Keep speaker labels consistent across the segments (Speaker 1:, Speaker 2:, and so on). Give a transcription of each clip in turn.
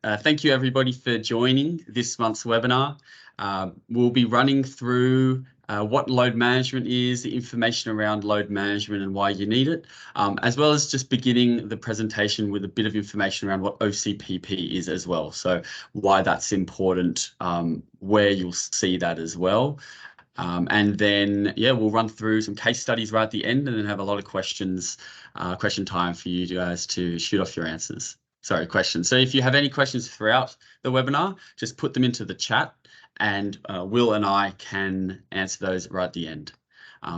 Speaker 1: Thank you everybody for joining this month's webinar. We'll be running through what load management is, the information around load management and why you need it, as well as just beginning the presentation with a bit of information around what OCPP is as well. So why that's important, where you'll see that as well. And then, yeah, we'll run through some case studies right at the end and then have a lot of questions, question time for you guys to shoot off your answers. Sorry, questions. So if you have any questions throughout the webinar, just put them into the chat and Will and I can answer those right at the end.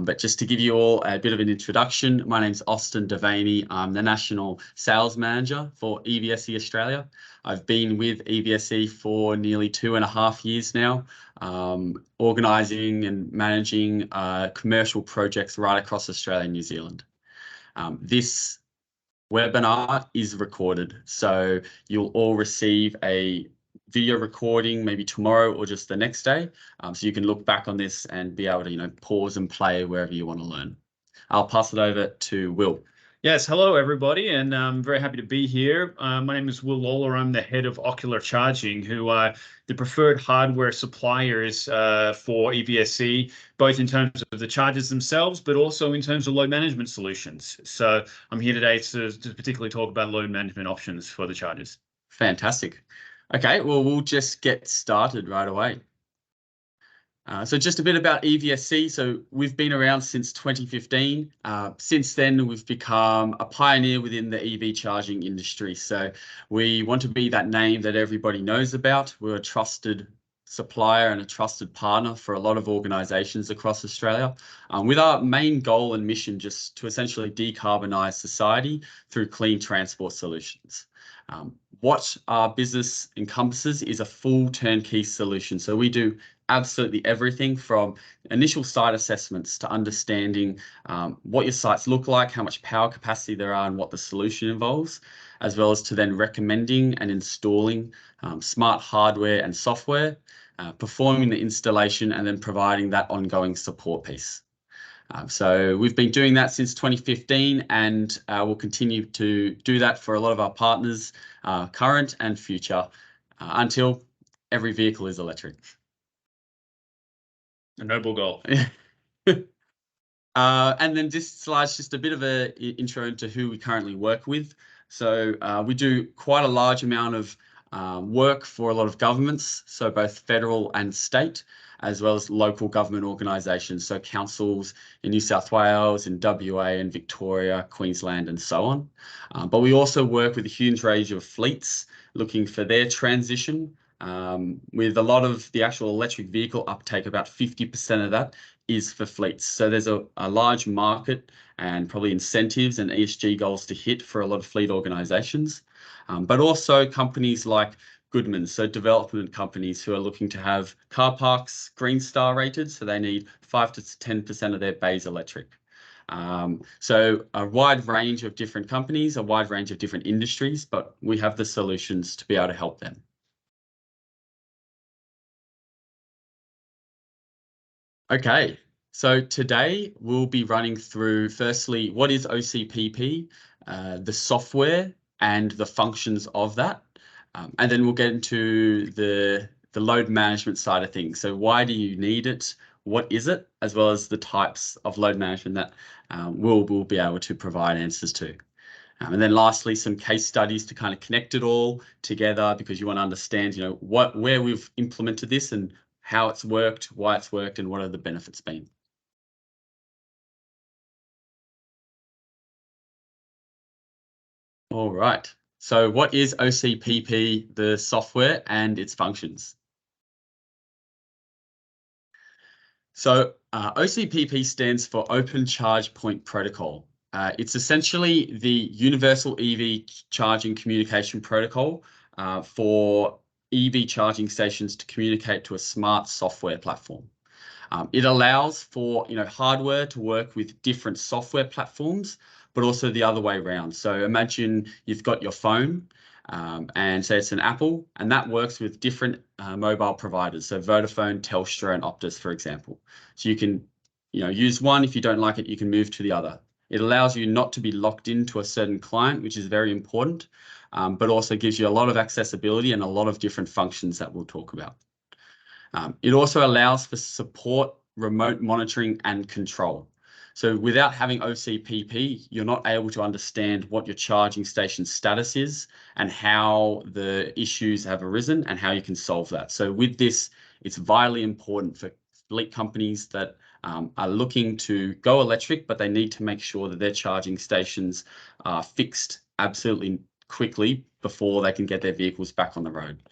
Speaker 1: But just to give you all a bit of an introduction, my name's Austin Devaney. I'm the National Sales Manager for EVSE Australia. I've been with EVSE for nearly 2.5 years now, organising and managing commercial projects right across Australia and New Zealand. This webinar is recorded, so you'll all receive a video recording maybe tomorrow or just the next day, so you can look back on this and be able to pause and play wherever you want to learn. I'll pass it over to Will.
Speaker 2: Yes, hello everybody, and I'm very happy to be here. My name is Will Lawler. I'm the head of Ocular Charging, who are the preferred hardware suppliers for EVSE, both in terms of the chargers themselves, but also in terms of load management solutions. So I'm here today to particularly talk about load management options for the chargers. Fantastic.
Speaker 1: Okay, well, we'll just get started right away. So just a bit about EVSE. So we've been around since 2015. Since then, we've become a pioneer within the EV charging industry. So we want to be that name that everybody knows about. We're a trusted supplier and a trusted partner for a lot of organisations across Australia, with our main goal and mission just to essentially decarbonise society through clean transport solutions. What our business encompasses is a full turnkey solution. So we do absolutely everything from initial site assessments to understanding what your sites look like, how much power capacity there are and what the solution involves, as well as to then recommending and installing smart hardware and software, performing the installation and then providing that ongoing support piece. So we've been doing that since 2015 and we'll continue to do that for a lot of our partners, current and future, until every vehicle is electric.
Speaker 2: A noble goal.
Speaker 1: And then this slide's just a bit of an intro into who we currently work with. So we do quite a large amount of work for a lot of governments, so both federal and state, as well as local government organisations, so councils in New South Wales, in WA and Victoria, Queensland and so on. But we also work with a huge range of fleets looking for their transition. With a lot of the actual electric vehicle uptake, about 50% of that is for fleets. So there's a large market and probably incentives and ESG goals to hit for a lot of fleet organisations, but also companies like Goodman, so development companies who are looking to have car parks Green Star rated, so they need 5 to 10% of their bays electric. So a wide range of different companies, a wide range of different industries, but we have the solutions to be able to help them. Okay, so today we'll be running through, firstly, what is OCPP, the software and the functions of that. And then we'll get into the load management side of things. So why do you need it? What is it? As well as the types of load management that we'll be able to provide answers to. And then lastly, some case studies to kind of connect it all together, because you want to understand, where we've implemented this and how it's worked, why it's worked, and what are the benefits been. All right. So what is OCPP, the software and its functions? So OCPP stands for Open Charge Point Protocol. It's essentially the universal EV charging communication protocol for EV charging stations to communicate to a smart software platform. It allows for hardware to work with different software platforms, but also the other way around. So imagine you've got your phone and say it's an Apple, and that works with different mobile providers. So Vodafone, Telstra and Optus, for example. So you can use one. If you don't like it, you can move to the other. It allows you not to be locked into a certain client, which is very important. but also gives you a lot of accessibility and a lot of different functions that we'll talk about. It also allows for support, remote monitoring and control. So without having OCPP, you're not able to understand what your charging station status is and how the issues have arisen and how you can solve that. So with this, it's vitally important for fleet companies that are looking to go electric, but they need to make sure that their charging stations are fixed absolutely quickly before they can get their vehicles back on the road.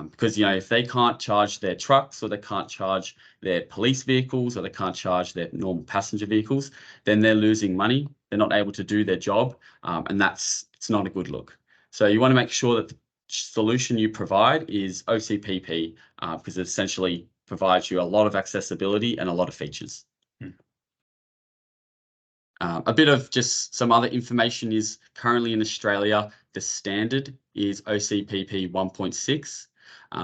Speaker 1: Because, if they can't charge their trucks or they can't charge their police vehicles or they can't charge their normal passenger vehicles, then they're losing money. They're not able to do their job, and it's not a good look. So you want to make sure that the solution you provide is OCPP, because it essentially provides you a lot of accessibility and a lot of features. A bit of just some other information is currently in Australia, the standard is OCPP 1.6.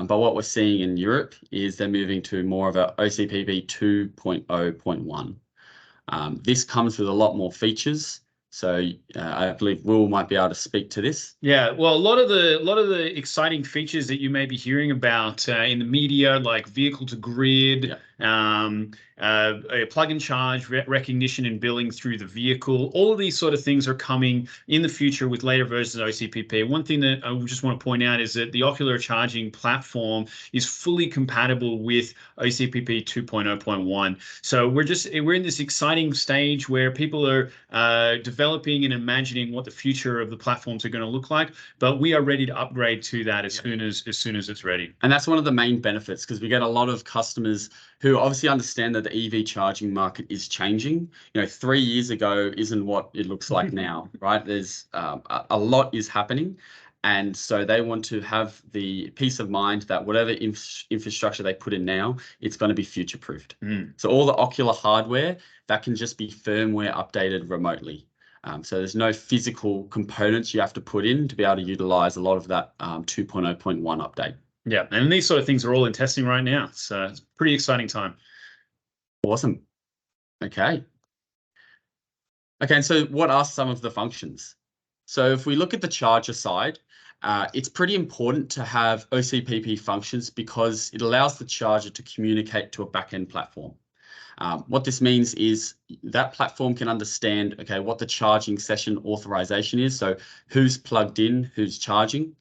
Speaker 1: But what we're seeing in Europe is they're moving to more of a OCPP 2.0.1. This comes with a lot more features. So I believe Will might be able to speak to this.
Speaker 2: Yeah, well, a lot of the exciting features that you may be hearing about in the media, like vehicle to grid, a plug and charge recognition and billing through the vehicle, all of these sort of things are coming in the future with later versions of OCPP. One thing that I just want to point out is that the Ocular charging platform is fully compatible with OCPP 2.0.1. So we're in this exciting stage where people are developing and imagining what the future of the platforms are going to look like, but we are ready to upgrade to that as soon as it's ready.
Speaker 1: And that's one of the main benefits, because we get a lot of customers who obviously understand that the EV charging market is changing. 3 years ago isn't what it looks like now, right? There's a lot is happening. And so they want to have the peace of mind that whatever infrastructure they put in now, it's going to be future-proofed. So all the Ocular hardware, that can just be firmware updated remotely. So there's no physical components you have to put in to be able to utilize a lot of that 2.0.1 update.
Speaker 2: Yeah, and these sort of things are all in testing right now. So it's a pretty exciting time.
Speaker 1: Awesome. Okay, and so what are some of the functions? So if we look at the charger side, it's pretty important to have OCPP functions because it allows the charger to communicate to a back-end platform. What this means is that platform can understand, what the charging session authorization is. So who's plugged in, who's charging.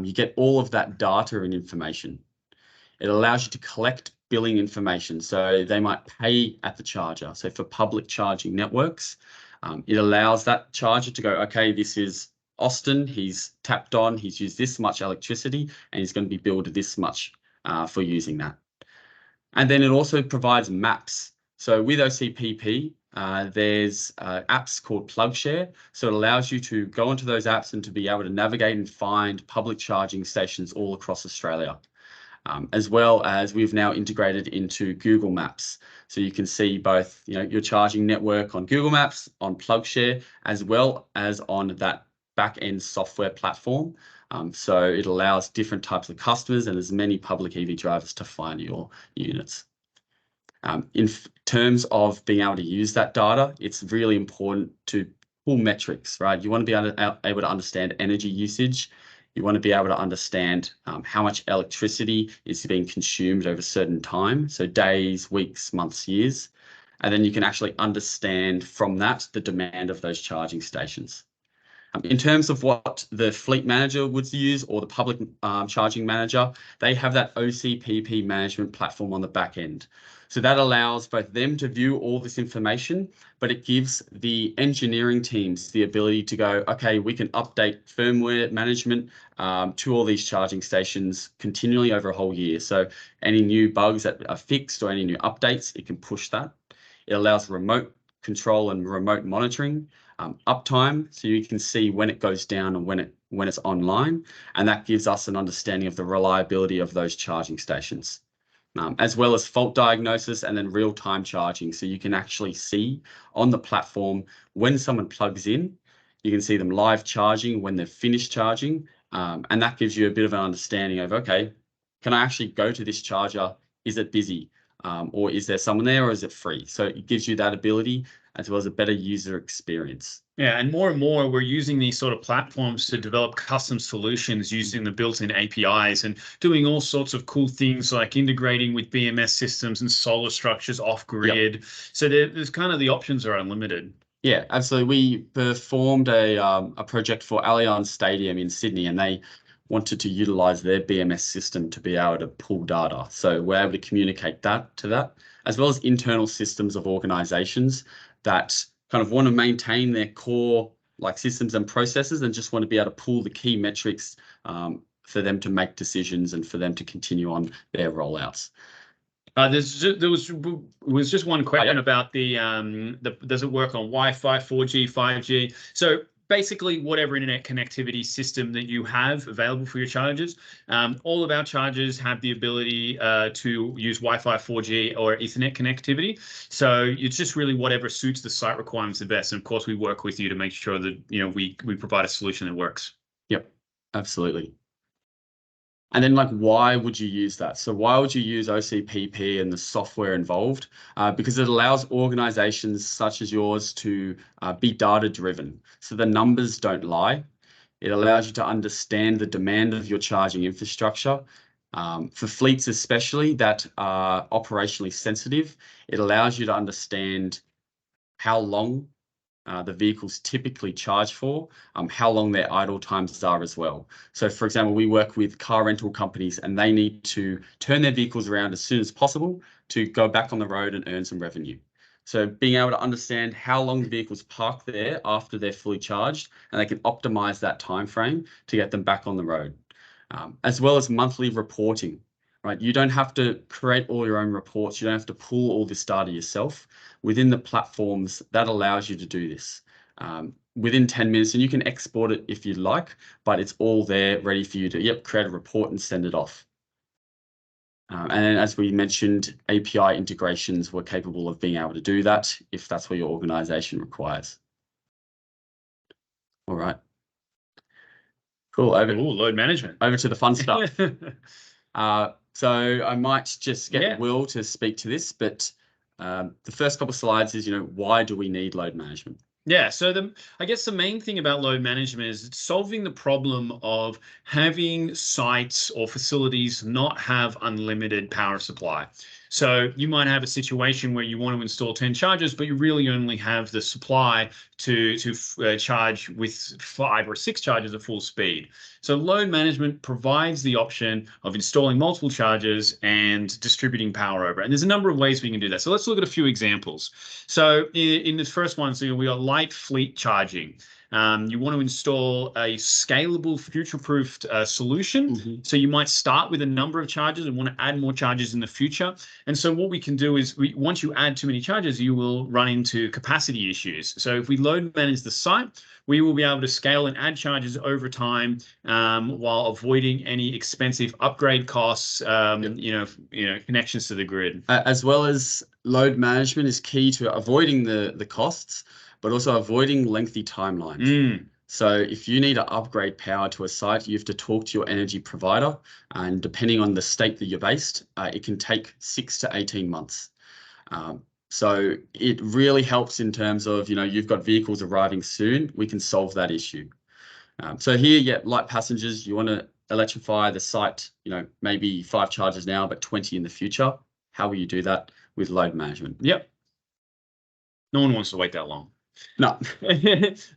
Speaker 1: You get all of that data and information. It allows you to collect billing information. So they might pay at the charger. So for public charging networks, it allows that charger to go, this is Austin, he's tapped on, he's used this much electricity, and he's going to be billed this much for using that. And then it also provides maps. So with OCPP, there's apps called PlugShare. So it allows you to go into those apps and to be able to navigate and find public charging stations all across Australia. As well as we've now integrated into Google Maps. So you can see both your charging network on Google Maps, on PlugShare, as well as on that back-end software platform. So it allows different types of customers and as many public EV drivers to find your units. In terms of being able to use that data, it's really important to pull metrics, right? You want to be able to understand energy usage. You want to be able to understand how much electricity is being consumed over a certain time, so days, weeks, months, years. And then you can actually understand from that the demand of those charging stations. In terms of what the fleet manager would use or the public charging manager, they have that OCPP management platform on the back end. So that allows both them to view all this information, but it gives the engineering teams the ability to go, we can update firmware management to all these charging stations continually over a whole year. So any new bugs that are fixed or any new updates, it can push that. It allows remote control and remote monitoring, uptime, so you can see when it goes down and when it's online, and that gives us an understanding of the reliability of those charging stations, as well as fault diagnosis and then real-time charging. So you can actually see on the platform when someone plugs in, you can see them live charging when they've finished charging, and that gives you a bit of an understanding of, can I actually go to this charger? Is it busy? Or is there someone there, or is it free? So it gives you that ability as well as a better user experience.
Speaker 2: Yeah, and more we're using these sort of platforms to develop custom solutions using the built-in APIs and doing all sorts of cool things like integrating with BMS systems and solar structures off-grid. Yep. So there's kind of the options are unlimited.
Speaker 1: Yeah, absolutely. We performed a project for Allianz Stadium in Sydney, and they wanted to utilize their BMS system to be able to pull data. So we're able to communicate that to that, as well as internal systems of organizations that kind of want to maintain their core like systems and processes and just want to be able to pull the key metrics for them to make decisions and for them to continue on their rollouts.
Speaker 2: There was just one question about the does it work on Wi-Fi, 4G, 5G? So basically, whatever internet connectivity system that you have available for your chargers, all of our chargers have the ability to use Wi-Fi, 4G, or Ethernet connectivity. So it's just really whatever suits the site requirements the best. And of course, we work with you to make sure that we provide a solution that works.
Speaker 1: Yep, absolutely. And then like, why would you use that? So why would you use OCPP and the software involved? Because it allows organizations such as yours to be data driven. So the numbers don't lie. It allows you to understand the demand of your charging infrastructure. For fleets especially that are operationally sensitive, it allows you to understand how long the vehicles typically charge for, how long their idle times are as well. So for example, we work with car rental companies and they need to turn their vehicles around as soon as possible to go back on the road and earn some revenue. So being able to understand how long the vehicles park there after they're fully charged, and they can optimize that time frame to get them back on the road, as well as monthly reporting. Right, you don't have to create all your own reports. You don't have to pull all this data yourself. Within the platforms, that allows you to do this within 10 minutes, and you can export it if you'd like, but it's all there ready for you to create a report and send it off. And then, as we mentioned, API integrations were capable of being able to do that if that's what your organization requires. All right. Cool.
Speaker 2: Load management.
Speaker 1: Over to the fun stuff. So I might just get Will to speak to this, but the first couple of slides is, why do we need load management?
Speaker 2: Yeah, so I guess the main thing about load management is solving the problem of having sites or facilities not have unlimited power supply. So you might have a situation where you want to install 10 chargers, but you really only have the supply to charge with 5 or 6 chargers at full speed. So load management provides the option of installing multiple chargers and distributing power over. And there's a number of ways we can do that. So let's look at a few examples. So in this first one, so we got light fleet charging. You want to install a scalable, future-proofed solution. Mm-hmm. So you might start with a number of chargers and want to add more chargers in the future. And so what we can do is, once you add too many chargers, you will run into capacity issues. So if we load manage the site, we will be able to scale and add charges over time while avoiding any expensive upgrade costs, connections to the grid.
Speaker 1: As well as load management is key to avoiding the costs, but also avoiding lengthy timelines. So if you need to upgrade power to a site, you have to talk to your energy provider, and depending on the state that you're based, it can take 6 to 18 months. So it really helps in terms of, you've got vehicles arriving soon, we can solve that issue. So here, light passengers, you want to electrify the site, maybe 5 chargers now, but 20 in the future. How will you do that? With load management.
Speaker 2: Yep. No one wants to wait that long.
Speaker 1: No.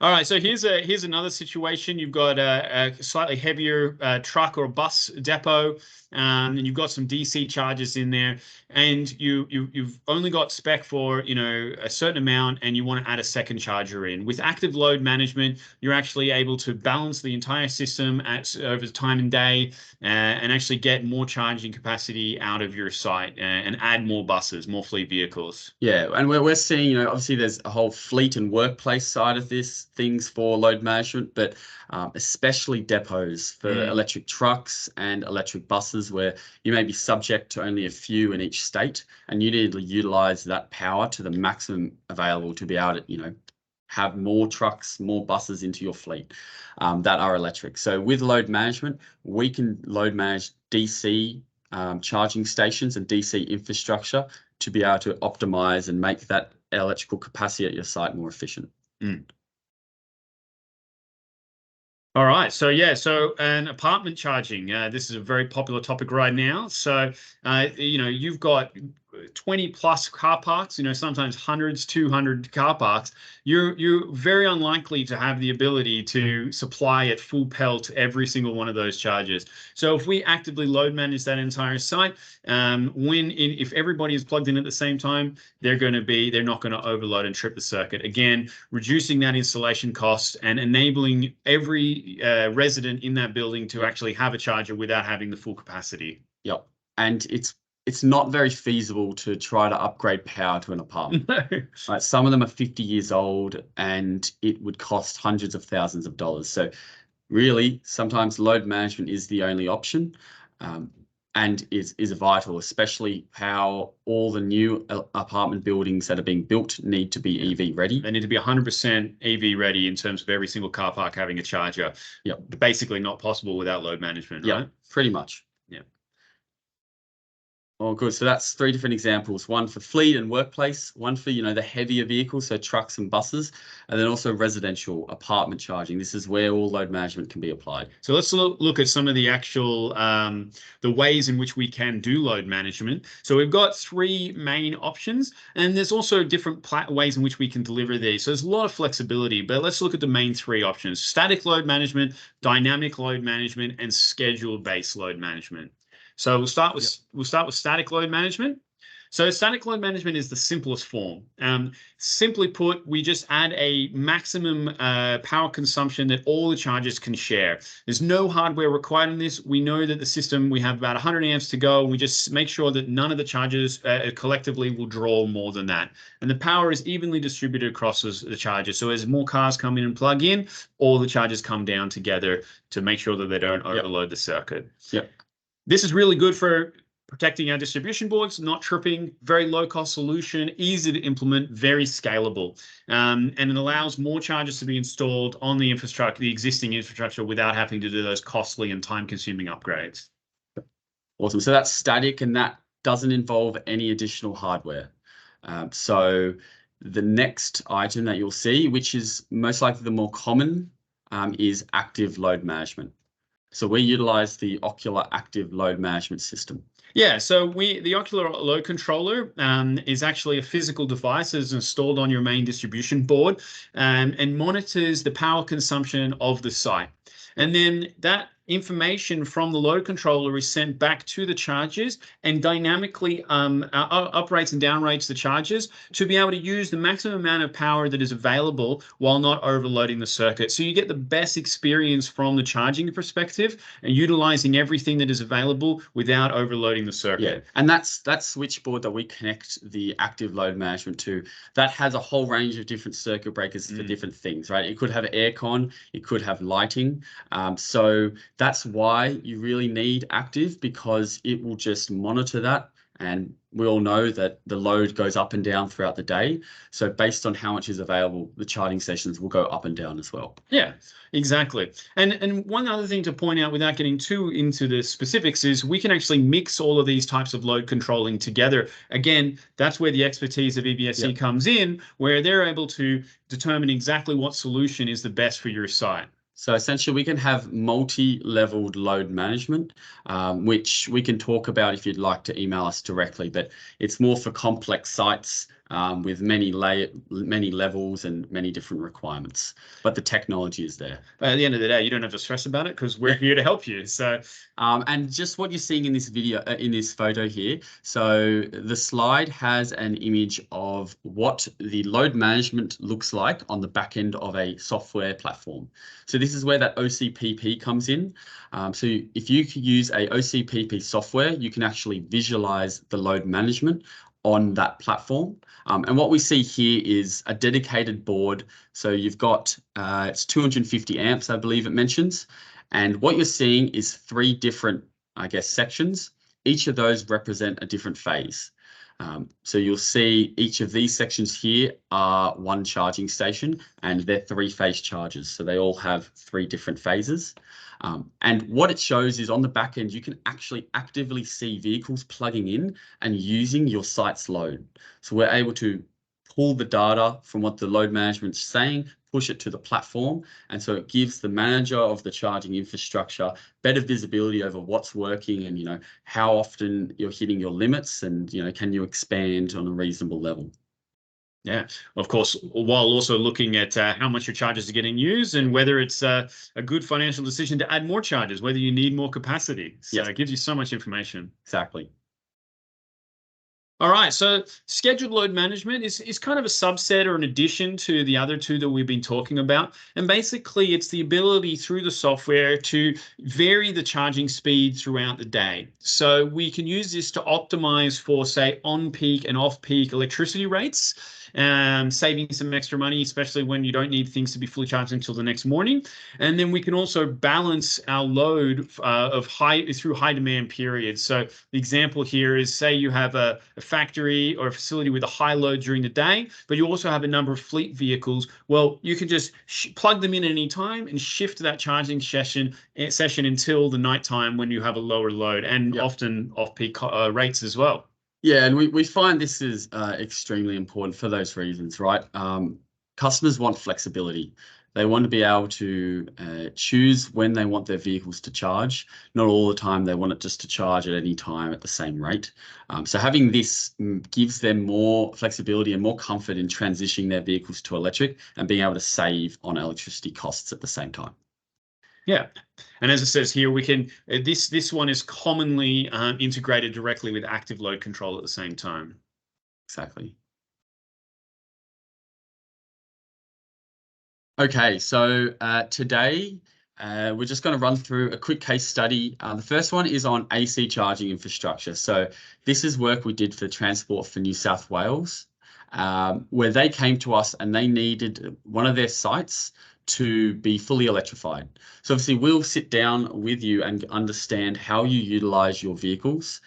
Speaker 2: All right, so here's another situation. You've got a slightly heavier truck or bus depot, and you've got some DC chargers in there, and you've only got spec for a certain amount, and you want to add a second charger in. With active load management, you're actually able to balance the entire system over time and day, and actually get more charging capacity out of your site and add more buses, more fleet vehicles.
Speaker 1: Yeah, and we're seeing, obviously there's a whole fleet and workplace side of things for load management, but especially depots for electric trucks and electric buses, where you may be subject to only a few in each state, and you need to utilize that power to the maximum available to be able to, have more trucks, more buses into your fleet that are electric. So with load management, we can load manage DC charging stations and DC infrastructure to be able to optimize and make that electrical capacity at your site more efficient.
Speaker 2: All right, so yeah, so an apartment charging. This is a very popular topic right now. So, you've got 20 plus car parks, sometimes hundreds, 200 car parks. You're very unlikely to have the ability to supply at full pelt every single one of those chargers. So if we actively load manage that entire site, if everybody is plugged in at the same time, they're not going to overload and trip the circuit. Again, reducing that installation cost and enabling every resident in that building to actually have a charger without having the full capacity.
Speaker 1: Yep. And it's not very feasible to try to upgrade power to an apartment. Right? Some of them are 50 years old and it would cost hundreds of thousands of dollars. So really, sometimes load management is the only option, and is vital, especially how all the new apartment buildings that are being built need to be EV ready.
Speaker 2: They need to be 100% EV ready in terms of every single car park having a charger.
Speaker 1: Yep.
Speaker 2: Basically not possible without load management, right?
Speaker 1: Yep, pretty much.
Speaker 2: Yeah.
Speaker 1: Oh, good. So that's 3 different examples, one for fleet and workplace, one for, the heavier vehicles, so trucks and buses, and then also residential apartment charging. This is where all load management can be applied.
Speaker 2: So let's look at some of the actual, the ways in which we can do load management. So we've got 3 main options, and there's also different ways in which we can deliver these. So there's a lot of flexibility, but let's look at the main 3 options: static load management, dynamic load management, and schedule-based load management. So we'll start with static load management. So static load management is the simplest form. Simply put, we just add a maximum power consumption that all the chargers can share. There's no hardware required in this. We know that the system, we have about 100 amps to go. We just make sure that none of the chargers collectively will draw more than that. And the power is evenly distributed across the chargers. So as more cars come in and plug in, all the chargers come down together to make sure that they don't overload the circuit.
Speaker 1: Yep.
Speaker 2: This is really good for protecting our distribution boards, not tripping, very low cost solution, easy to implement, very scalable. And it allows more chargers to be installed on the infrastructure, the existing infrastructure, without having to do those costly and time consuming upgrades.
Speaker 1: Awesome. So that's static, and that doesn't involve any additional hardware. So the next item that you'll see, which is most likely the more common, is active load management. So we utilize the Ocular Active Load Management System.
Speaker 2: Yeah, so the Ocular Load Controller is actually a physical device that's installed on your main distribution board and monitors the power consumption of the site. And then that information from the load controller is sent back to the chargers and dynamically uprates and downrates the chargers to be able to use the maximum amount of power that is available while not overloading the circuit. So you get the best experience from the charging perspective and utilizing everything that is available without overloading the circuit.
Speaker 1: Yeah, and that switchboard that we connect the active load management to, that has a whole range of different circuit breakers for different things, right? It could have aircon, it could have lighting. So that's why you really need active, because it will just monitor that. And we all know that the load goes up and down throughout the day. So based on how much is available, the charging sessions will go up and down as well.
Speaker 2: Yeah, exactly. And one other thing to point out without getting too into the specifics is we can actually mix all of these types of load controlling together. Again, that's where the expertise of EVSE comes in, where they're able to determine exactly what solution is the best for your site.
Speaker 1: So essentially, we can have multi-leveled load management, which we can talk about if you'd like to email us directly, but it's more for complex sites with many levels and many different requirements. But the technology is there.
Speaker 2: But at the end of the day, you don't have to stress about it because we're here to help you. So,
Speaker 1: and just what you're seeing in this video, in this photo here. So the slide has an image of what the load management looks like on the back end of a software platform. So this is where that OCPP comes in. So if you could use a OCPP software, you can actually visualize the load management on that platform. And what we see here is a dedicated board. So you've got, it's 250 amps, I believe it mentions. And what you're seeing is 3 different, sections. Each of those represent a different phase. So you'll see each of these sections here are one charging station, and they're 3-phase chargers. So they all have 3 different phases. And what it shows is on the back end, you can actually actively see vehicles plugging in and using your site's load. So we're able to pull the data from what the load management's saying, push it to the platform. And so it gives the manager of the charging infrastructure better visibility over what's working and, how often you're hitting your limits and, can you expand on a reasonable level.
Speaker 2: Yeah, of course, while also looking at how much your charges are getting used and whether it's a good financial decision to add more charges, whether you need more capacity. So
Speaker 1: Yes.
Speaker 2: It gives you so much information.
Speaker 1: Exactly.
Speaker 2: All right, so scheduled load management is kind of a subset or an addition to the other two that we've been talking about. And basically, it's the ability through the software to vary the charging speed throughout the day. So we can use this to optimize for, say, on-peak and off-peak electricity rates, saving some extra money, especially when you don't need things to be fully charged until the next morning. And then we can also balance our load through high demand periods. So the example here is, say you have a factory or a facility with a high load during the day, but you also have a number of fleet vehicles. Well, you can just plug them in at any time and shift that charging session until the nighttime when you have a lower load, and often off-peak rates as well.
Speaker 1: Yeah, and we find this is extremely important for those reasons, right? Customers want flexibility. They want to be able to choose when they want their vehicles to charge. Not all the time they want it just to charge at any time at the same rate. So having this gives them more flexibility and more comfort in transitioning their vehicles to electric and being able to save on electricity costs at the same time.
Speaker 2: Yeah, and as it says here, we can this one is commonly integrated directly with active load control at the same time.
Speaker 1: Exactly. Okay, so today we're just going to run through a quick case study. The first one is on AC charging infrastructure. So this is work we did for Transport for New South Wales, where they came to us and they needed one of their sites to be fully electrified. So obviously we'll sit down with you and understand how you utilize your vehicles,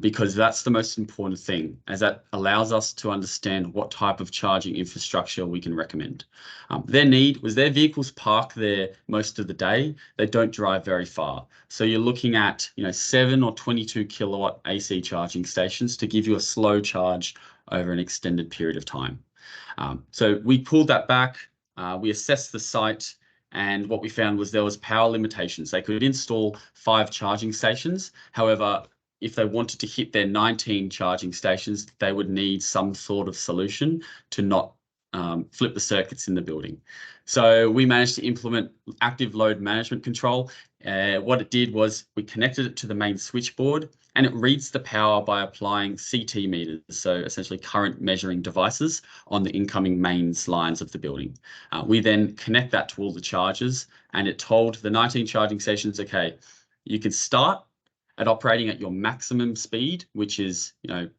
Speaker 1: because that's the most important thing, as that allows us to understand what type of charging infrastructure we can recommend. Their need was their vehicles park there most of the day. They don't drive very far. So you're looking at 7 or 22 kilowatt AC charging stations to give you a slow charge over an extended period of time. So we pulled that back. We assessed the site, and what we found was there was power limitations. They could install 5 charging stations. However, if they wanted to hit their 19 charging stations, they would need some sort of solution to not flip the circuits in the building. So we managed to implement active load management control. What it did was we connected it to the main switchboard, and it reads the power by applying CT meters, so essentially current measuring devices on the incoming mains lines of the building. We then connect that to all the chargers, and it told the 19 charging stations, okay, you can start at operating at your maximum speed, which is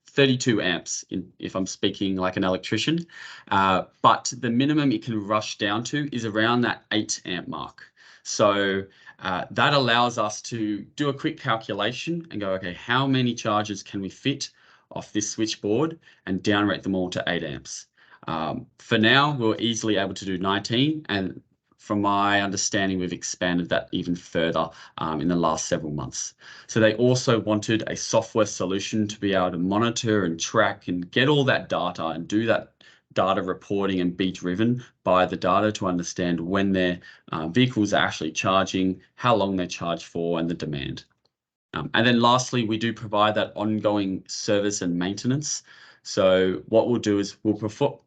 Speaker 1: 32 amps if I'm speaking like an electrician, but the minimum it can rush down to is around that 8 amp mark. So that allows us to do a quick calculation and go, okay, how many chargers can we fit off this switchboard and downrate them all to 8 amps? For now, we're easily able to do 19, and from my understanding, we've expanded that even further in the last several months. So they also wanted a software solution to be able to monitor and track and get all that data and do that data reporting and be driven by the data to understand when their vehicles are actually charging, how long they charge for, and the demand. And then lastly, we do provide that ongoing service and maintenance. So what we'll do is we'll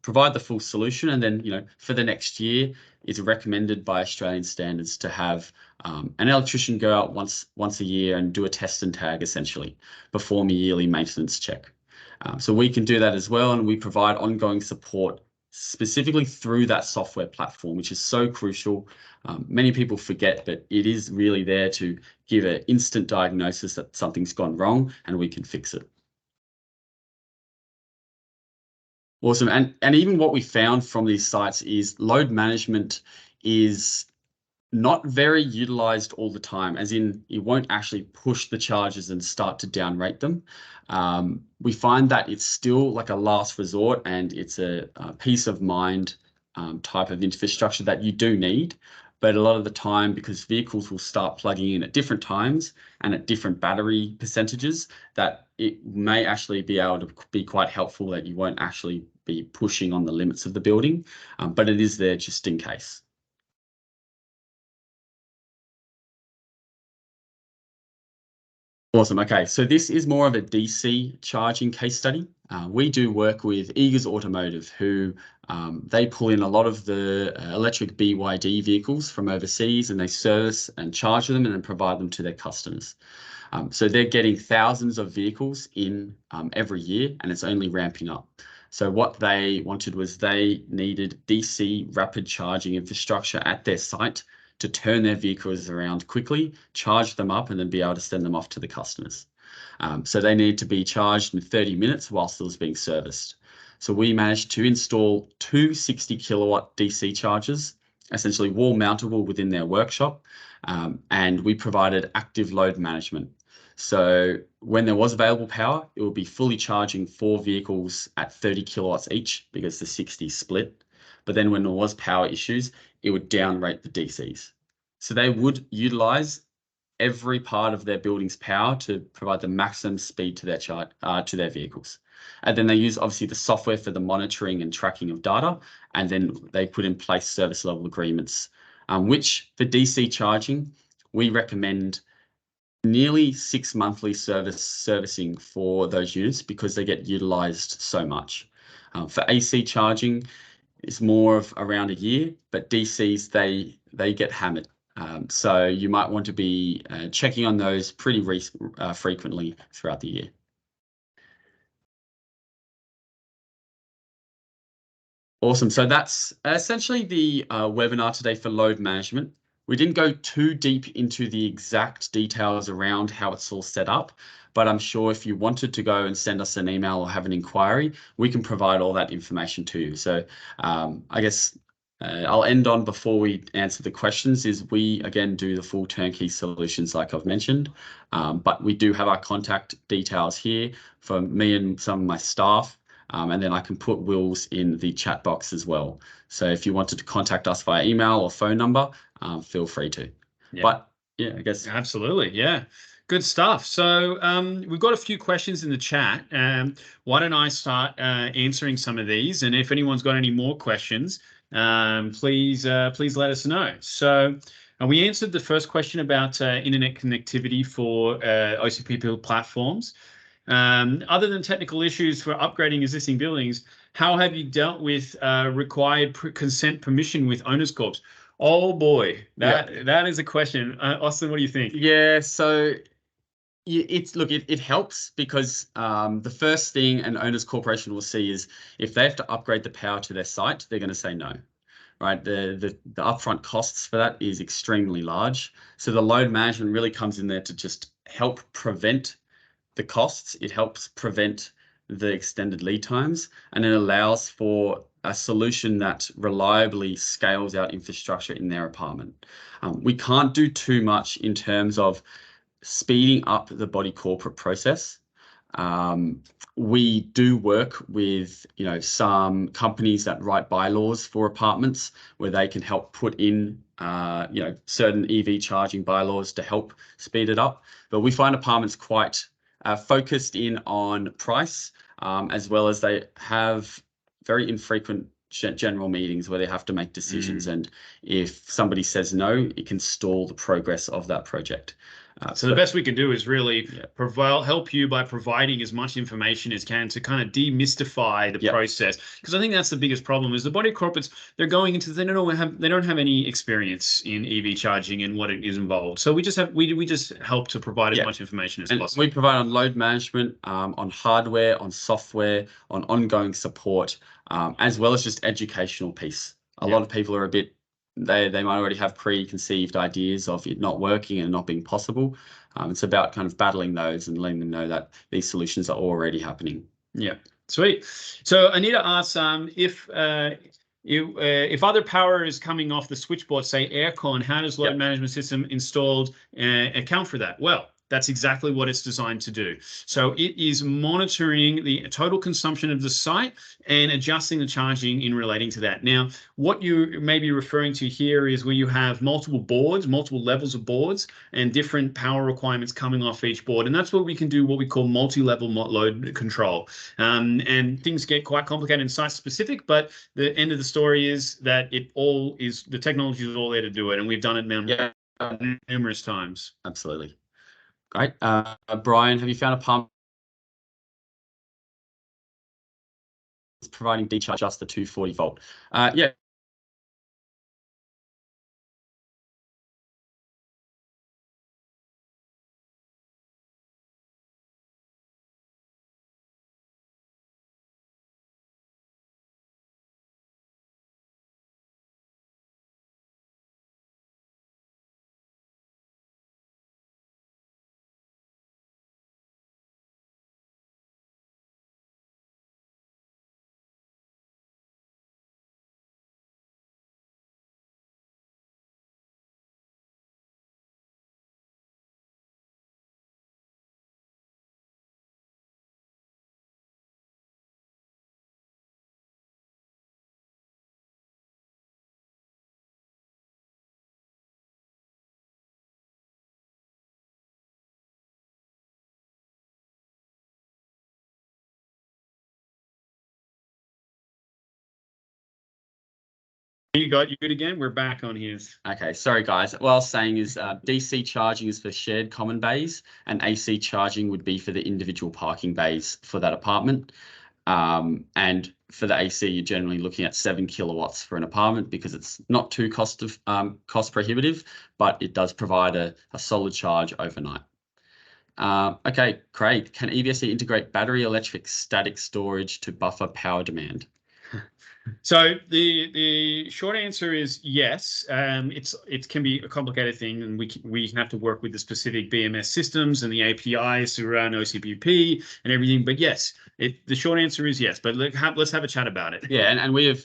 Speaker 1: provide the full solution, and then for the next year, it's recommended by Australian standards to have an electrician go out once a year and do a test and tag, essentially, perform a yearly maintenance check. So we can do that as well, and we provide ongoing support specifically through that software platform, which is so crucial. Many people forget, but it is really there to give an instant diagnosis that something's gone wrong and we can fix it. Awesome. And even what we found from these sites is load management is not very utilized all the time, as in you won't actually push the chargers and start to downrate them. We find that it's still like a last resort, and it's a peace of mind type of infrastructure that you do need. But a lot of the time, because vehicles will start plugging in at different times and at different battery percentages, that it may actually be able to be quite helpful that you won't actually be pushing on the limits of the building, but it is there just in case. Awesome. Okay, so this is more of a DC charging case study. We do work with Eagers Automotive, who they pull in a lot of the electric BYD vehicles from overseas, and they service and charge them and then provide them to their customers. So they're getting thousands of vehicles in every year, and it's only ramping up. So what they wanted was they needed DC rapid charging infrastructure at their site to turn their vehicles around quickly, charge them up, and then be able to send them off to the customers. So they need to be charged in 30 minutes whilst it was being serviced. So we managed to install two 60 kilowatt DC chargers, essentially wall mountable within their workshop, and we provided active load management. So when there was available power, it would be fully charging 4 vehicles at 30 kilowatts each because the 60 split. But then when there was power issues, it would downrate the DCs. So they would utilize every part of their building's power to provide the maximum speed to their vehicles. And then they use obviously the software for the monitoring and tracking of data, and then they put in place service level agreements, which for DC charging, we recommend nearly 6 monthly servicing for those units because they get utilized so much. For AC charging, it's more of around a year, but DCs, they get hammered. So you might want to be checking on those pretty frequently throughout the year. Awesome. So that's essentially the webinar today for load management. We didn't go too deep into the exact details around how it's all set up, but I'm sure if you wanted to go and send us an email or have an inquiry, we can provide all that information to you. So I guess I'll end on before we answer the questions is we, again, do the full turnkey solutions like I've mentioned, but we do have our contact details here for me and some of my staff. And then I can put Will's in the chat box as well. So if you wanted to contact us via email or phone number, feel free to. Yeah. But yeah, I guess.
Speaker 2: Absolutely. Yeah. Good stuff. So we've got a few questions in the chat. Why don't I start answering some of these? And if anyone's got any more questions, please let us know. So we answered the first question about internet connectivity for OCPP platforms. Other than technical issues for upgrading existing buildings, how have you dealt with required consent permission with owners corps? Oh boy, that is a question. Austin, what do you think?
Speaker 1: Yeah, so it helps because the first thing an owners corporation will see is if they have to upgrade the power to their site, they're going to say no. Right, the upfront costs for that is extremely large. So the load management really comes in there to just help prevent the costs. It helps prevent the extended lead times, and it allows for a solution that reliably scales out infrastructure in their apartment. We can't do too much in terms of speeding up the body corporate process. We do work with some companies that write bylaws for apartments where they can help put in certain EV charging bylaws to help speed it up. But we find apartments quite focused in on price, as well as they have very infrequent general meetings where they have to make decisions. And if somebody says no, it can stall the progress of that project.
Speaker 2: So the best we can do is really help you by providing as much information as can to kind of demystify the process, because I think that's the biggest problem is the body corporates, they're going into, they don't have any experience in EV charging and what it is involved. So we just help to provide as much information as possible.
Speaker 1: We provide on load management, on hardware, on software, on ongoing support, as well as just educational piece. A lot of people are a bit, they might already have preconceived ideas of it not working and not being possible. It's about kind of battling those and letting them know that these solutions are already happening.
Speaker 2: Yeah, sweet. So Anita asks if other power is coming off the switchboard, say aircon, how does load management system installed account for that? Well, That's exactly what it's designed to do. So it is monitoring the total consumption of the site and adjusting the charging in relating to that. Now, what you may be referring to here is where you have multiple boards, multiple levels of boards, and different power requirements coming off each board. And that's where we can do what we call multi-level load control. And things get quite complicated and site-specific, but the end of the story is that the technology is all there to do it, and we've done it numerous times.
Speaker 1: Absolutely. Great. Brian, have you found a pump providing decharge just the 240 volt? Yeah.
Speaker 2: You good again? We're back on here.
Speaker 1: Okay, sorry guys. What I was saying is DC charging is for shared common bays, and AC charging would be for the individual parking bays for that apartment. And for the AC, you're generally looking at 7 kilowatts for an apartment because it's not too cost prohibitive, but it does provide a solid charge overnight. Okay, Craig, can EVSE integrate battery electric static storage to buffer power demand?
Speaker 2: So the short answer is yes. It can be a complicated thing, and we have to work with the specific BMS systems and the APIs around OCPP and everything. But yes, the short answer is yes. But let's have a chat about it.
Speaker 1: Yeah, and we have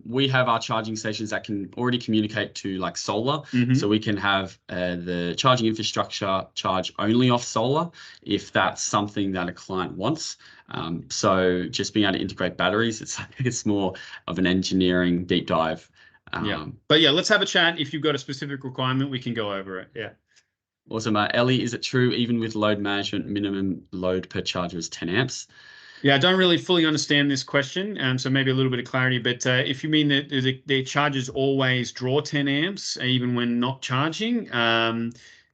Speaker 1: we have our charging stations that can already communicate to like solar, so we can have the charging infrastructure charge only off solar if that's something that a client wants. So just being able to integrate batteries, it's more of an engineering deep dive.
Speaker 2: Yeah, but yeah, let's have a chat. If you've got a specific requirement, we can go over it. Yeah.
Speaker 1: Awesome. Ellie, is it true even with load management, minimum load per charger is 10 amps?
Speaker 2: Yeah, I don't really fully understand this question, so maybe a little bit of clarity. But if you mean that the chargers always draw 10 amps even when not charging,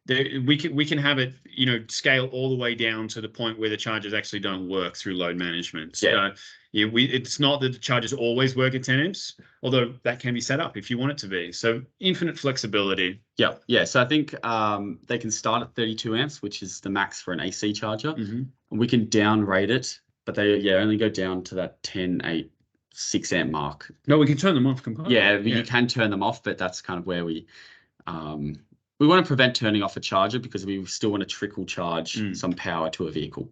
Speaker 2: we can have it, scale all the way down to the point where the chargers actually don't work through load management.
Speaker 1: Yeah.
Speaker 2: It's not that the chargers always work at 10 amps, although that can be set up if you want it to be. So infinite flexibility.
Speaker 1: Yeah. So I think they can start at 32 amps, which is the max for an AC charger. We can down rate it, but they only go down to that 10, 8, 6 amp mark.
Speaker 2: No, we can turn them off completely.
Speaker 1: Yeah, you can turn them off, but that's kind of where we want to prevent turning off a charger because we still want to trickle charge some power to a vehicle.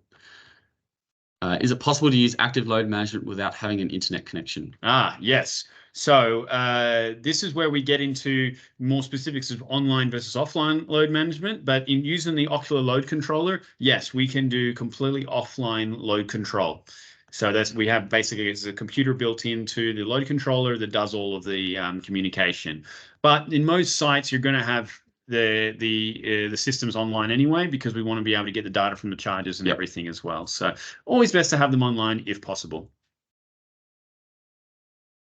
Speaker 1: Is it possible to use active load management without having an internet connection?
Speaker 2: Yes. So this is where we get into more specifics of online versus offline load management. But in using the Ocular load controller, yes, we can do completely offline load control. So we have basically it's a computer built into the load controller that does all of the communication. But in most sites, you're going to have the systems online anyway, because we want to be able to get the data from the chargers and everything as well. So always best to have them online if possible.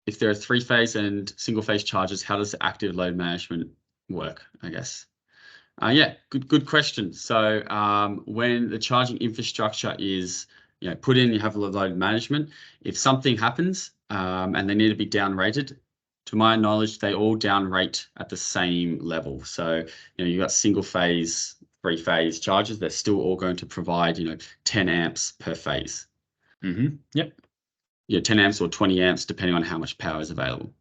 Speaker 1: If there are 3-phase and single-phase chargers, how does active load management work, I guess? Yeah, good question. So when the charging infrastructure is put in, you have load management. If something happens and they need to be down rated, to my knowledge, they all down rate at the same level. So you've got single-phase, 3-phase chargers. They're still all going to provide 10 amps per phase.
Speaker 2: Yep.
Speaker 1: 10 amps or 20 amps, depending on how much power is available.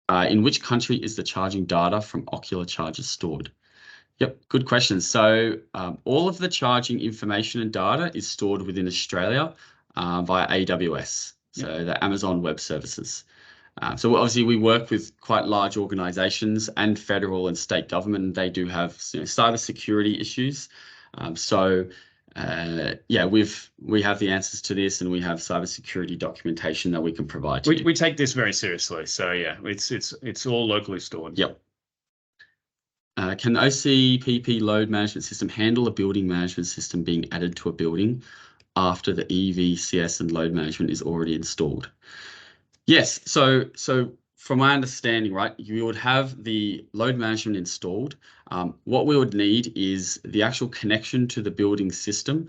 Speaker 1: In which country is the charging data from Ocular chargers stored? Yep, good question. So all of the charging information and data is stored within Australia via AWS, so the Amazon Web Services. So obviously we work with quite large organizations and federal and state government, and they do have cybersecurity issues. Yeah, we have the answers to this, and we have cybersecurity documentation that we can provide to you.
Speaker 2: We take this very seriously. So yeah, it's all locally stored.
Speaker 1: Yep. Can the OCPP load management system handle a building management system being added to a building after the EVCS and load management is already installed? Yes. So from my understanding, right, you would have the load management installed. What we would need is the actual connection to the building system.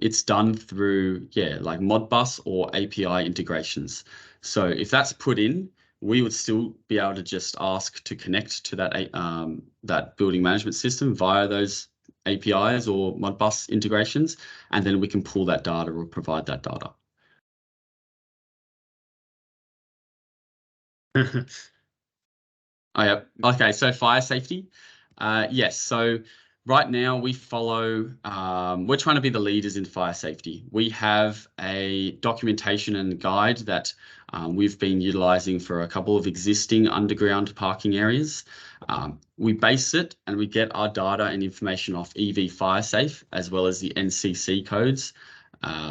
Speaker 1: It's done through, like Modbus or API integrations. So if that's put in, we would still be able to just ask to connect to that building management system via those APIs or Modbus integrations, and then we can pull that data or provide that data. Oh, yeah. Okay, so fire safety. Yes, so right now we follow, we're trying to be the leaders in fire safety. We have a documentation and guide that we've been utilizing for a couple of existing underground parking areas. We base it and we get our data and information off EV FireSafe as well as the NCC codes,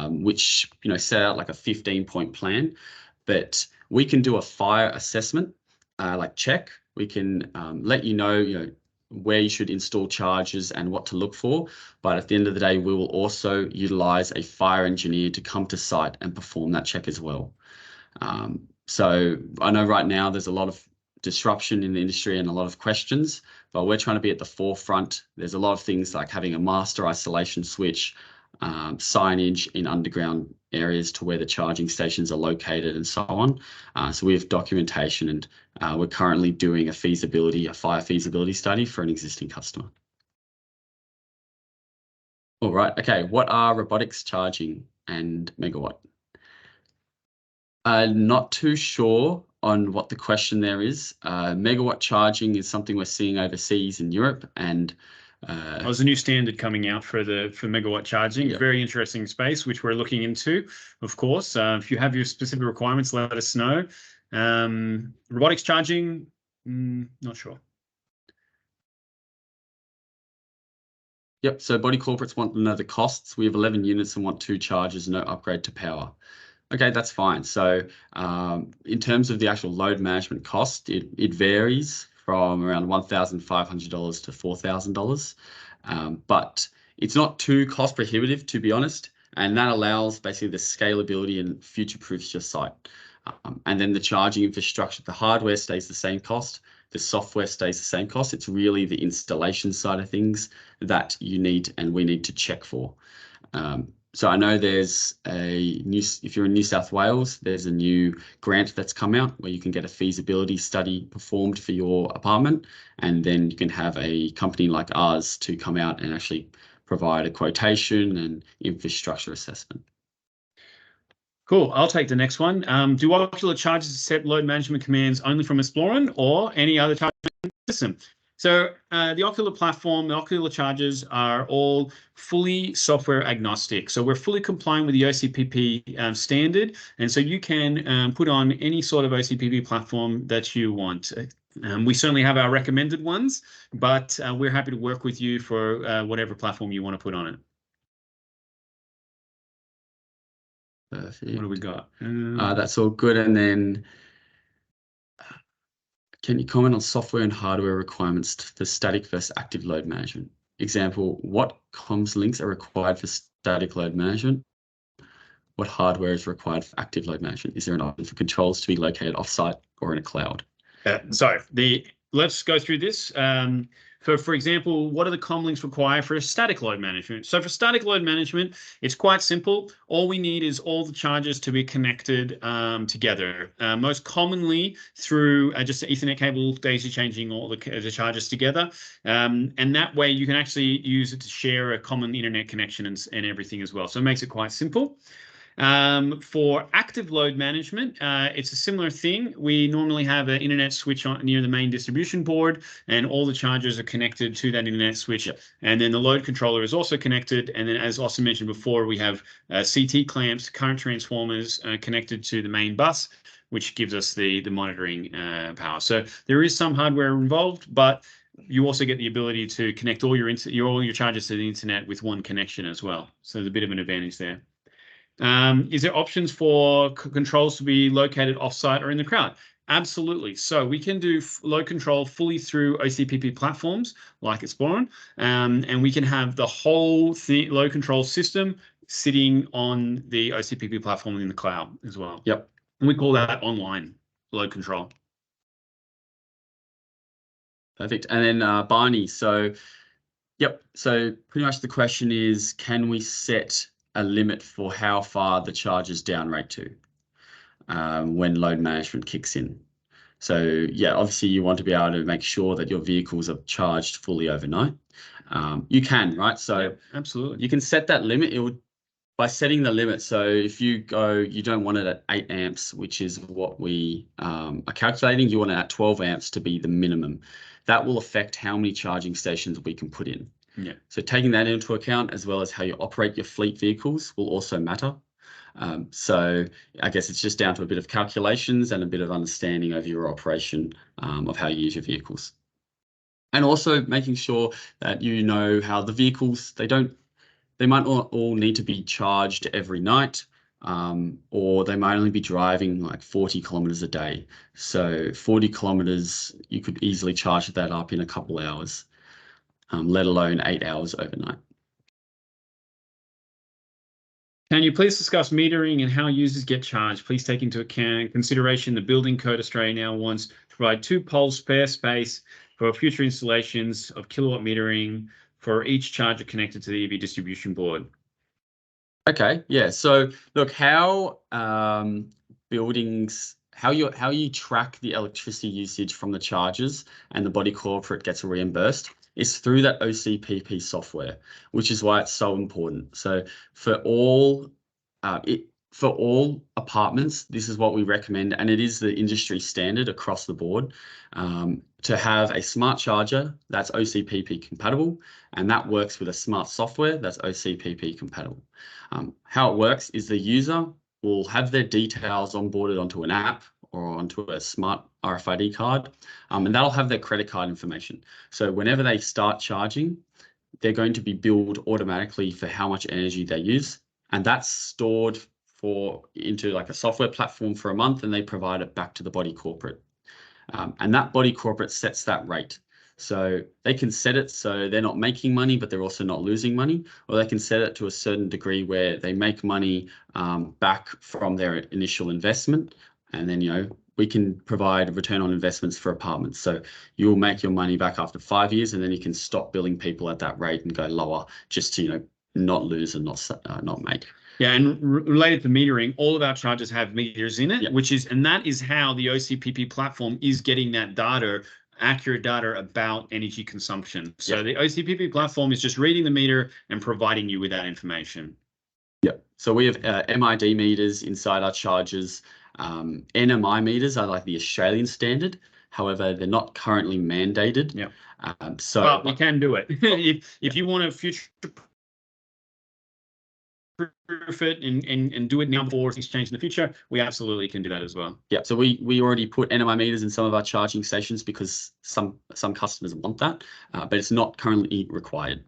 Speaker 1: which set out like a 15-point plan. But we can do a fire assessment, like check. We can let you know, where you should install charges and what to look for. But at the end of the day, we will also utilize a fire engineer to come to site and perform that check as well. So I know right now there's a lot of disruption in the industry and a lot of questions, but we're trying to be at the forefront. There's a lot of things like having a master isolation switch, signage in underground areas to where the charging stations are located and so on. So we have documentation, and we're currently doing a fire feasibility study for an existing customer. All right, okay, what are robotics charging and megawatt? Not too sure on what the question there is. Megawatt charging is something we're seeing overseas in Europe, and
Speaker 2: there's a new standard coming out for megawatt charging. Yep. Very interesting space, which we're looking into, of course. If you have your specific requirements, let us know. Robotics charging, not sure.
Speaker 1: Yep, so body corporates want to know the costs. We have 11 units and want 2 chargers, no upgrade to power. Okay, that's fine. So in terms of the actual load management cost, it varies from around $1,500 to $4,000. But it's not too cost prohibitive, to be honest. And that allows basically the scalability and future-proofs your site. And then the charging infrastructure, the hardware stays the same cost. The software stays the same cost. It's really the installation side of things that you need and we need to check for. So I know there's if you're in New South Wales, there's a new grant that's come out where you can get a feasibility study performed for your apartment, and then you can have a company like ours to come out and actually provide a quotation and infrastructure assessment.
Speaker 2: Cool. I'll take the next one. Do Ocular chargers accept load management commands only from Explorin or any other charging system? So the Ocular platform, the Ocular chargers are all fully software agnostic. So we're fully compliant with the OCPP standard. And so you can put on any sort of OCPP platform that you want. We certainly have our recommended ones, but we're happy to work with you for whatever platform you want to put on it.
Speaker 1: Perfect.
Speaker 2: What do we got?
Speaker 1: That's all good. And then can you comment on software and hardware requirements for static versus active load management? Example, what comms links are required for static load management? What hardware is required for active load management? Is there an option for controls to be located offsite or in a cloud?
Speaker 2: So let's go through this. For example, what are the comm links required for a static load management? So for static load management, it's quite simple. All we need is all the chargers to be connected together. Most commonly through just an Ethernet cable, daisy changing all the chargers together. And that way you can actually use it to share a common internet connection and everything as well. So it makes it quite simple. For active load management, it's a similar thing. We normally have an internet switch near the main distribution board, and all the chargers are connected to that internet switch. Yep. And then the load controller is also connected. And then, as Austin mentioned before, we have CT clamps, current transformers connected to the main bus, which gives us the monitoring power. So there is some hardware involved, but you also get the ability to connect all your chargers to the internet with one connection as well. So there's a bit of an advantage there. Is there options for controls to be located offsite or in the crowd? Absolutely. So we can do load control fully through OCPP platforms like Explorer, and we can have the whole load control system sitting on the OCPP platform in the cloud as well.
Speaker 1: Yep.
Speaker 2: And we call that online load control.
Speaker 1: Perfect. And then Barney, so yep, so pretty much the question is, can we set a limit for how far the chargers downrate to when load management kicks in? So yeah, obviously you want to be able to make sure that your vehicles are charged fully overnight. You can, right? So
Speaker 2: yeah, absolutely,
Speaker 1: you can set that limit. It would, by setting the limit. So if you don't want it at 8 amps, which is what we are calculating, you want it at 12 amps to be the minimum. That will affect how many charging stations we can put in.
Speaker 2: Yeah.
Speaker 1: So taking that into account, as well as how you operate your fleet vehicles, will also matter. So I guess it's just down to a bit of calculations and a bit of understanding of your operation of how you use your vehicles. And also making sure that you know how the vehicles, they might not all need to be charged every night, or they might only be driving like 40 kilometers a day. So 40 kilometers, you could easily charge that up in a couple hours, let alone 8 hours overnight.
Speaker 2: Can you please discuss metering and how users get charged? Please take into account consideration the building code Australia now wants to provide 2 poles spare space for future installations of kilowatt metering for each charger connected to the EV distribution board.
Speaker 1: Okay, yeah. So look, how buildings, how you track the electricity usage from the chargers and the body corporate gets reimbursed is through that OCPP software, which is why it's so important. So for all apartments, this is what we recommend, and it is the industry standard across the board, to have a smart charger that's OCPP compatible, and that works with a smart software that's OCPP compatible. How it works is the user will have their details onboarded onto an app or onto a smart RFID card, and that'll have their credit card information. So whenever they start charging, they're going to be billed automatically for how much energy they use, and that's stored into like a software platform for a month, and they provide it back to the body corporate. And that body corporate sets that rate. So they can set it so they're not making money, but they're also not losing money, or they can set it to a certain degree where they make money back from their initial investment. And then, we can provide return on investments for apartments. So you'll make your money back after 5 years, and then you can stop billing people at that rate and go lower just to, not lose and not make.
Speaker 2: Yeah, and related to metering, all of our chargers have meters in it, yeah. And that is how the OCPP platform is getting that data, accurate data about energy consumption. So the OCPP platform is just reading the meter and providing you with that information.
Speaker 1: Yep. So we have MID meters inside our chargers. NMI meters are like the Australian standard. However, they're not currently mandated.
Speaker 2: Yeah.
Speaker 1: So
Speaker 2: we can do it. if you want to future proof it and do it now before things change in the future, we absolutely can do that as well.
Speaker 1: Yeah, so we already put NMI meters in some of our charging stations because some customers want that, but it's not currently required.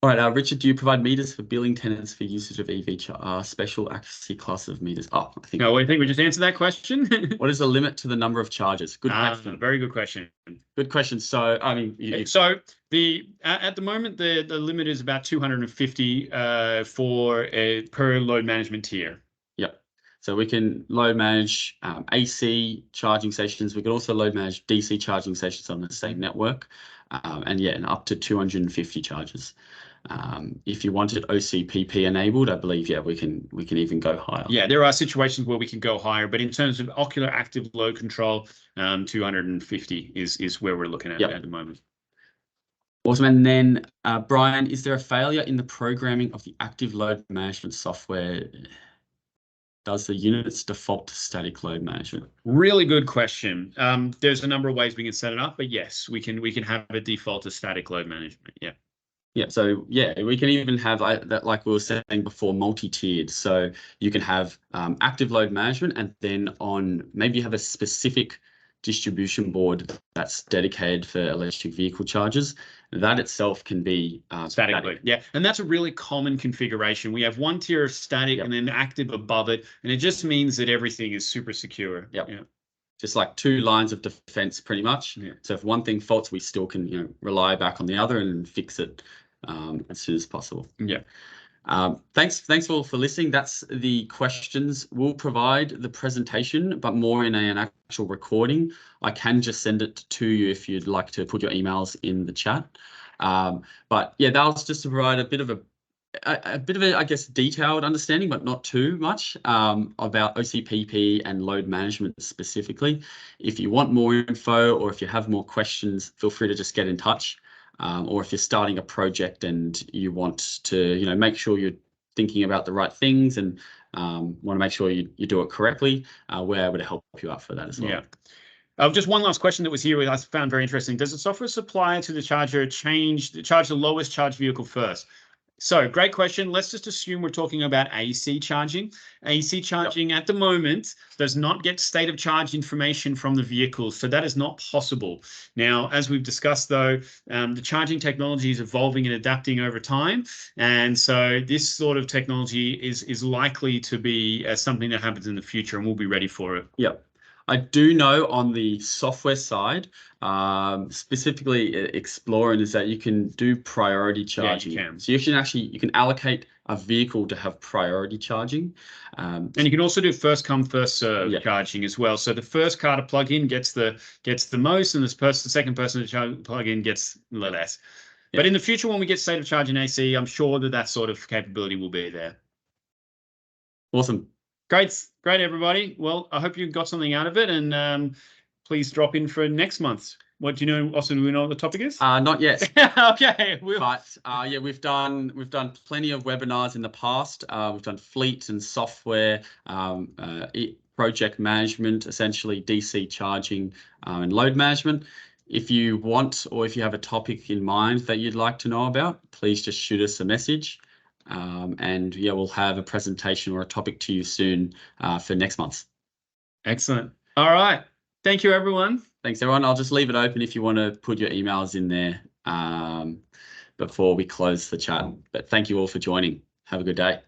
Speaker 1: All right, Richard, do you provide meters for billing tenants for usage of EV special accuracy class of meters? Oh, I think
Speaker 2: we just answered that question.
Speaker 1: What is the limit to the number of chargers? Good question.
Speaker 2: Very good question.
Speaker 1: Good question. So, I mean,
Speaker 2: at the moment, the limit is about 250 per load management tier.
Speaker 1: Yep. So we can load manage AC charging stations. We can also load manage DC charging stations on the same network, and up to 250 chargers. If you wanted OCPP enabled, I believe, we can even go higher.
Speaker 2: Yeah, there are situations where we can go higher, but in terms of ocular active load control, 250 is where we're looking at at the moment.
Speaker 1: Awesome. And then, Brian, is there a failure in the programming of the active load management software? Does the units default to static load management?
Speaker 2: Really good question. There's a number of ways we can set it up, but yes, we can have a default to static load management. Yeah.
Speaker 1: Yeah, so yeah, we can even have that, like we were saying before, multi-tiered. So you can have active load management, and then on maybe you have a specific distribution board that's dedicated for electric vehicle chargers. That itself can be
Speaker 2: static. Yeah, and that's a really common configuration. We have one tier of static and then active above it, and it just means that everything is super secure.
Speaker 1: Yep. Yeah. Just like two lines of defense, pretty much. Yeah. So if one thing faults, we still can rely back on the other and fix it as soon as possible.
Speaker 2: Yeah.
Speaker 1: Thanks all for listening. That's the questions. We'll provide the presentation, but more in an actual recording. I can just send it to you if you'd like to put your emails in the chat. But yeah, that was just to provide a bit of a, I guess, detailed understanding, but not too much, about OCPP and load management specifically. If you want more info or if you have more questions, feel free to just get in touch. Or if you're starting a project and you want to, make sure you're thinking about the right things and want to make sure you do it correctly, we're able to help you out for that as well.
Speaker 2: Yeah. Just one last question that was here I found very interesting. Does the software supplier to the charger charge the lowest charge vehicle first? So great question. Let's just assume we're talking about AC charging. AC charging at the moment does not get state of charge information from the vehicles. So that is not possible. Now, as we've discussed, though, the charging technology is evolving and adapting over time. And so this sort of technology is likely to be something that happens in the future, and we'll be ready for it.
Speaker 1: Yep. I do know on the software side, specifically exploring, is that you can do priority charging.
Speaker 2: Yeah, you can.
Speaker 1: So you can allocate a vehicle to have priority charging.
Speaker 2: And you can also do first come, first serve charging as well. So the first car to plug in gets the most, and the second person to plug in gets less. Yeah. But in the future, when we get state of charge in AC, I'm sure that sort of capability will be there.
Speaker 1: Awesome.
Speaker 2: Great, everybody. Well, I hope you got something out of it, and please drop in for next month. What do you know, Austin? Do we know what the topic is?
Speaker 1: Not yet.
Speaker 2: Okay.
Speaker 1: But yeah, we've done plenty of webinars in the past. We've done fleet and software, project management, essentially DC charging and load management. If you want, or if you have a topic in mind that you'd like to know about, please just shoot us a message. And yeah, we'll have a presentation or a topic to you soon for next month.
Speaker 2: Excellent. All right. Thank you, everyone.
Speaker 1: Thanks, everyone. I'll just leave it open if you want to put your emails in there before we close the chat. But thank you all for joining. Have a good day.